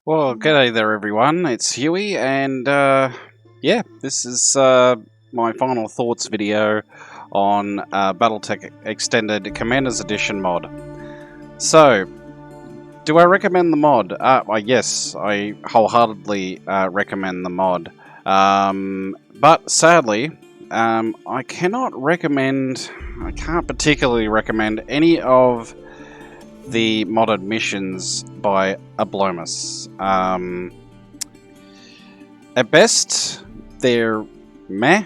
Well, g'day there, everyone. It's Huey, and yeah, this is my final thoughts video on BattleTech Extended Commander's Edition mod. So, do I recommend the mod? Yes, I wholeheartedly recommend the mod. But sadly, I cannot recommend. I can't particularly recommend any of the modded missions by Ablomus. At best, they're meh.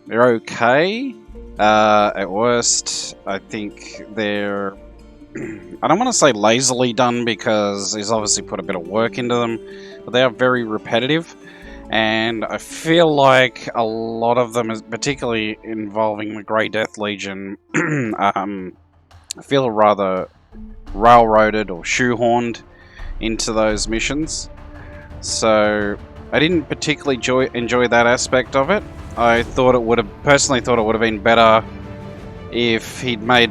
They're okay. At worst, I think they're. I don't want to say lazily done because he's obviously put a bit of work into them, but they are very repetitive. And I feel like a lot of them, particularly involving the Grey Death Legion, I feel rather railroaded or shoehorned into those missions. So I didn't particularly enjoy that aspect of it. I thought it would have personally thought it would have been better if he'd made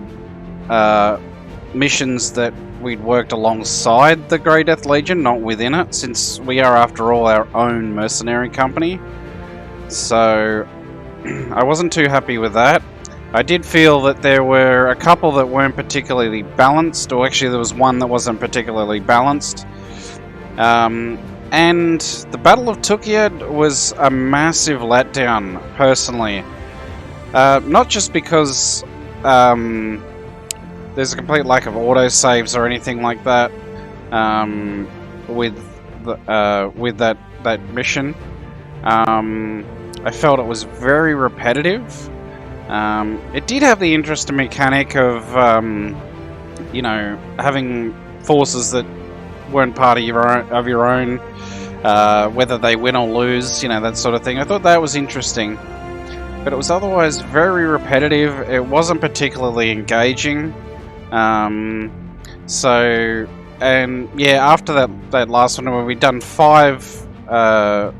missions that we'd worked alongside the Grey Death Legion, not within it, since we are, after all, our own mercenary company. So I wasn't too happy with that. I did feel that there were a couple that weren't particularly balanced, or actually there was one that wasn't particularly balanced. And the Battle of Tukiad was a massive letdown, personally. Not just because there's a complete lack of autosaves or anything like that with that mission. I felt it was very repetitive. It did have the interesting mechanic of, having forces that weren't part of your own, whether they win or lose, that sort of thing. I thought that was interesting, but it was otherwise very repetitive. It wasn't particularly engaging. After that last one, where we'd done five hours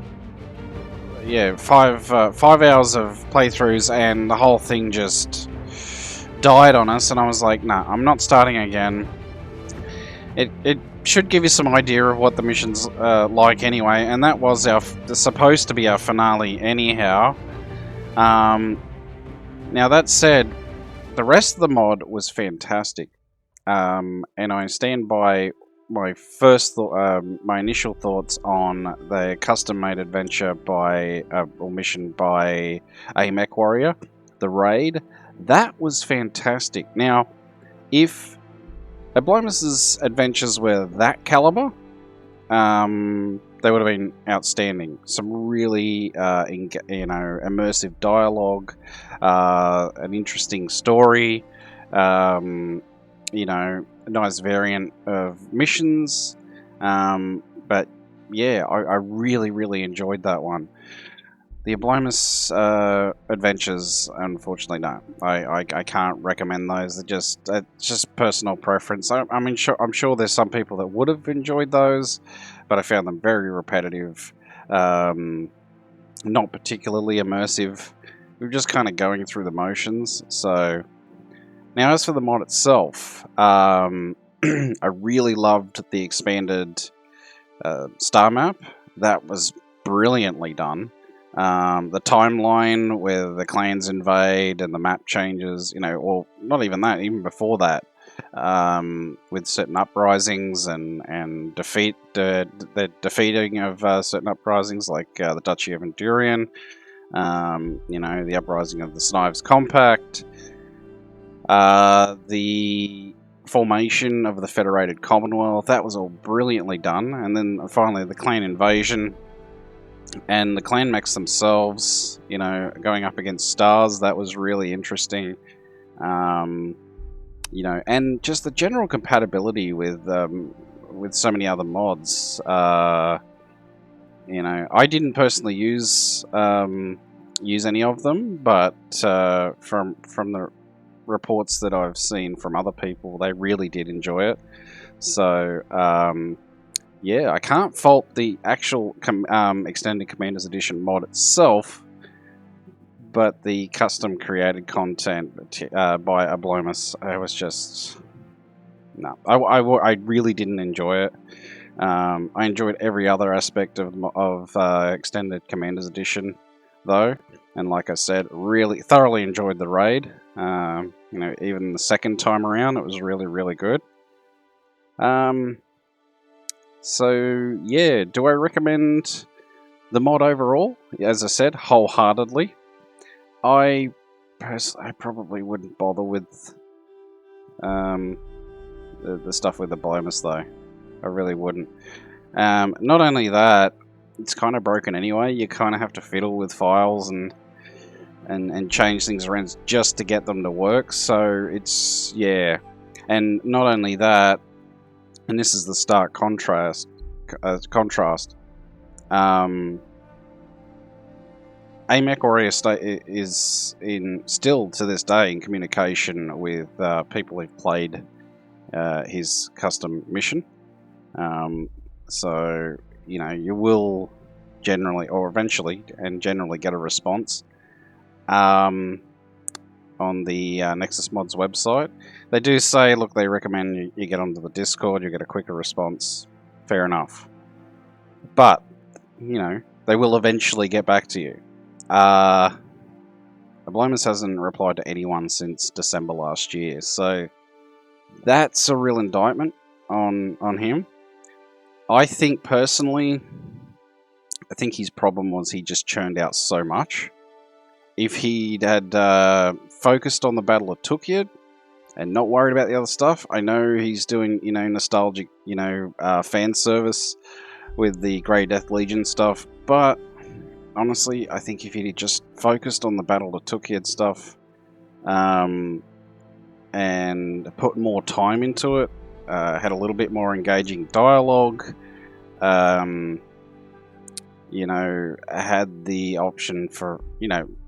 of playthroughs, and the whole thing just died on us, and I was like, nah, I'm not starting again. It should give you some idea of what the mission's like anyway, and that was supposed to be our finale anyhow. Now that said, the rest of the mod was fantastic, and I stand by my my initial thoughts on the custom-made adventure or mission by a Mech Warrior, the Raid. That was fantastic. Now, if Ablomus's adventures were that caliber, they would have been outstanding. Some really, immersive dialogue, an interesting story, a nice variant of missions. But yeah, I really, really enjoyed that one. The Ablomus adventures, unfortunately, no. I can't recommend those. It's just personal preference. I'm sure there's some people that would have enjoyed those, but I found them very repetitive, not particularly immersive. We were just kind of going through the motions. So now, as for the mod itself, I really loved the expanded star map. That was brilliantly done. The timeline where the clans invade and the map changes, or not even that, even before that, with certain uprisings and the defeating of certain uprisings, like the Duchy of Endurian, the uprising of the Snives Compact, the formation of the Federated Commonwealth. That was all brilliantly done. And then finally the clan invasion and the clan mechs themselves, going up against stars. That was really interesting. And just the general compatibility with so many other mods. I didn't personally use any of them, but from the reports that I've seen from other people, they really did enjoy it. So yeah, I can't fault the actual Extended Commander's Edition mod itself, but the custom created content by Ablomus, I was just no. I really didn't enjoy it. I enjoyed every other aspect of Extended Commanders Edition, though, and like I said, really thoroughly enjoyed the raid. Even the second time around, it was really, really good. So yeah, do I recommend the mod overall? As I said, wholeheartedly. I probably wouldn't bother with the stuff with the Blomus, though. I really wouldn't. Not only that, it's kind of broken anyway. You kind of have to fiddle with files and change things around just to get them to work. So it's, yeah. And not only that, and this is the stark contrast. AMEC Aurea is still to this day in communication with people who've played his custom mission. So, you will generally get a response on the Nexus Mods website. They do say, look, they recommend you get onto the Discord, you get a quicker response. Fair enough. But, they will eventually get back to you. Blomus hasn't replied to anyone since December last year, so that's a real indictment on him. I think personally, his problem was he just churned out so much. If he'd had focused on the Battle of Tukyid and not worried about the other stuff, I know he's doing, nostalgic, fan service with the Grey Death Legion stuff, but honestly, I think if he'd just focused on the Battle of Tukyid stuff and put more time into it, had a little bit more engaging dialogue, had the option for,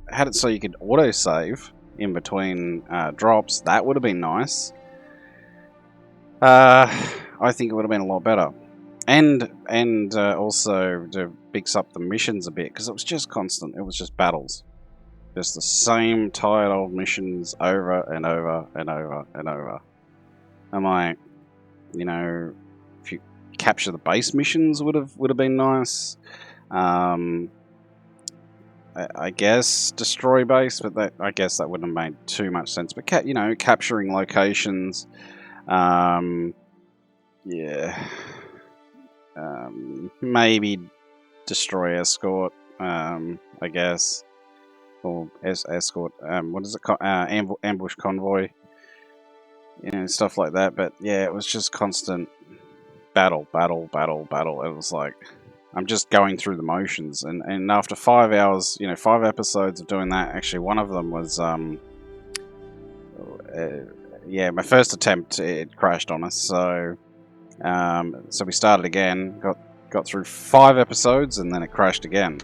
had it so you could autosave in between drops, that would have been nice. I think it would have been a lot better. And also to mix up the missions a bit, because it was just constant. It was just battles. Just the same tired old missions over and over and over and over. I'm like, if you capture the base missions would have been nice. I guess destroy base, but I guess that wouldn't have made too much sense. But capturing locations, maybe destroy escort, I guess, or escort. What is it called? Ambush convoy. Stuff like that. But yeah, it was just constant battle. It was like, I'm just going through the motions, and after 5 hours, 5 episodes of doing that, actually one of them was, my first attempt, it crashed on us, so we started again, got through 5 episodes, and then it crashed again.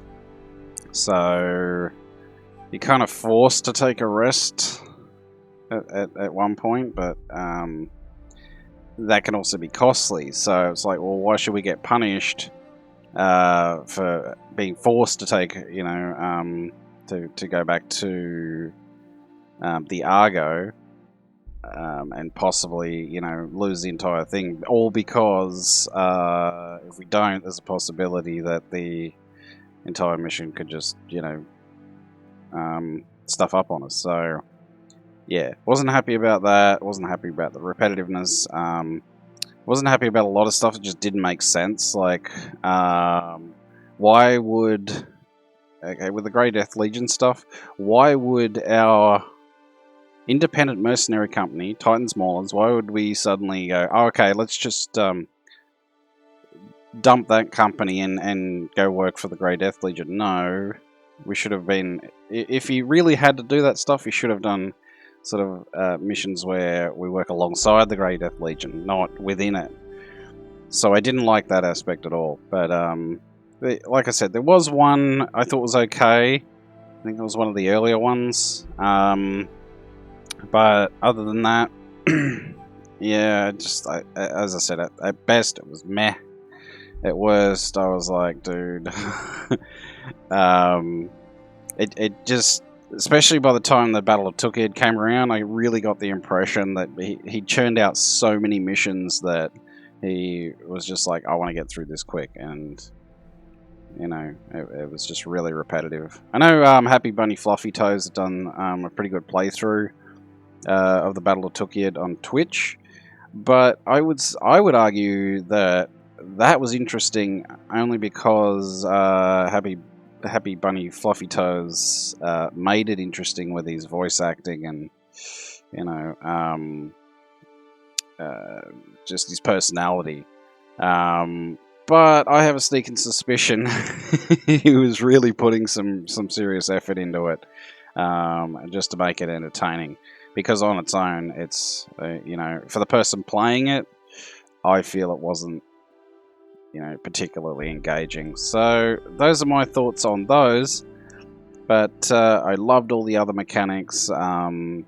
So you're kind of forced to take a rest at one point, but that can also be costly, so it's like, well, why should we get punished for being forced to take, to go back to the Argo, and possibly, lose the entire thing, all because if we don't, there's a possibility that the entire mission could just, stuff up on us. So, yeah, wasn't happy about that. Wasn't happy about the repetitiveness. Wasn't happy about a lot of stuff that just didn't make sense. Like, why would... Okay, with the Grey Death Legion stuff, why would our independent mercenary company, Titans Maulers, why would we suddenly go, oh, okay, let's just dump that company and go work for the Grey Death Legion? No, we should have been... If he really had to do that stuff, he should have done sort of missions where we work alongside the Grey Death Legion, not within it. So I didn't like that aspect at all. But like I said, there was one I thought was okay. I think it was one of the earlier ones. But other than that, yeah, just as I said, at best it was meh. At worst, I was like, dude, it just, especially by the time the Battle of Tukyid came around, I really got the impression that he churned out so many missions that he was just like, I want to get through this quick, and you know, it was just really repetitive. I know Happy Bunny Fluffy Toes have done a pretty good playthrough of the Battle of Tukid on Twitch, but I would argue that was interesting only because Happy Bunny Fluffy Toes made it interesting with his voice acting and, you know, just his personality. But I have a sneaking suspicion he was really putting some serious effort into it, just to make it entertaining. Because on its own, it's, you know, for the person playing it, I feel it wasn't, you know, particularly engaging. So those are my thoughts on those. But I loved all the other mechanics. You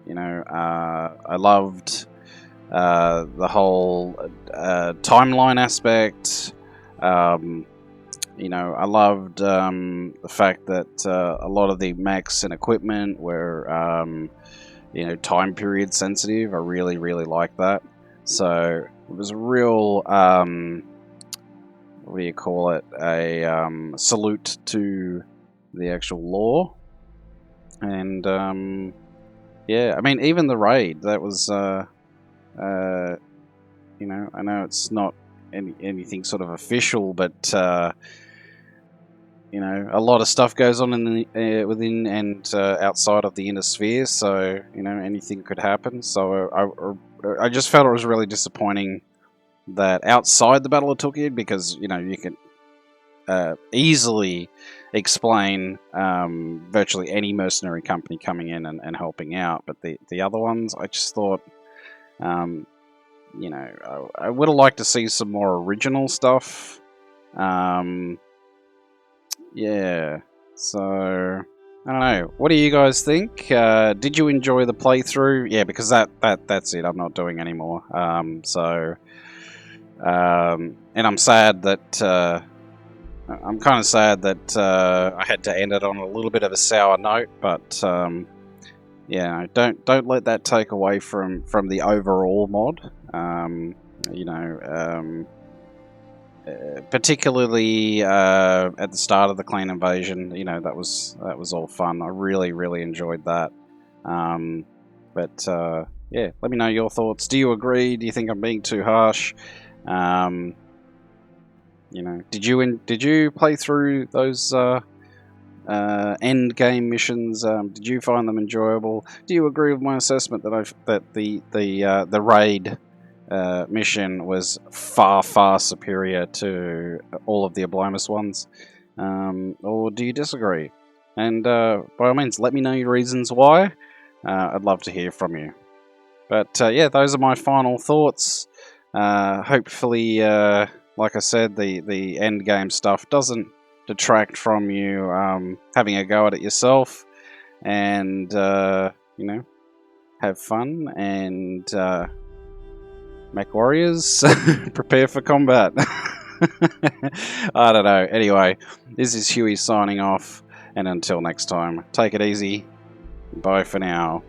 know, I loved the whole timeline aspect. You know, I loved the fact that a lot of the mechs and equipment were, you know, time period sensitive. I really, really like that. So it was a real, what do you call it? A salute to the actual lore. And yeah, I mean, even the raid, that was, you know, I know it's not anything sort of official, but you know, a lot of stuff goes on in the within and outside of the inner sphere, so you know, anything could happen. So I just felt it was really disappointing that outside the Battle of Tukid, because you know you can easily explain virtually any mercenary company coming in and helping out, but the other ones, I just thought. You know, I would have liked to see some more original stuff. Yeah, so I don't know. What do you guys think? Did you enjoy the playthrough? Yeah, because that's it. I'm not doing anymore. So, and I'm sad that I'm kind of sad that I had to end it on a little bit of a sour note, but. Yeah, don't let that take away from the overall mod. You know, particularly at the start of the clan invasion. You know, that was all fun. I really enjoyed that. But yeah, let me know your thoughts. Do you agree? Do you think I'm being too harsh? You know, did you play through those? End game missions. Did you find them enjoyable? Do you agree with my assessment that the raid mission was far superior to all of the Oblimus ones, or do you disagree? And by all means, let me know your reasons why. I'd love to hear from you. But yeah, those are my final thoughts. Hopefully, like I said, the end game stuff doesn't detract from you having a go at it yourself, and you know, have fun and mech warriors prepare for combat. I don't know. Anyway, this is Huey signing off, and until next time, take it easy. Bye for now.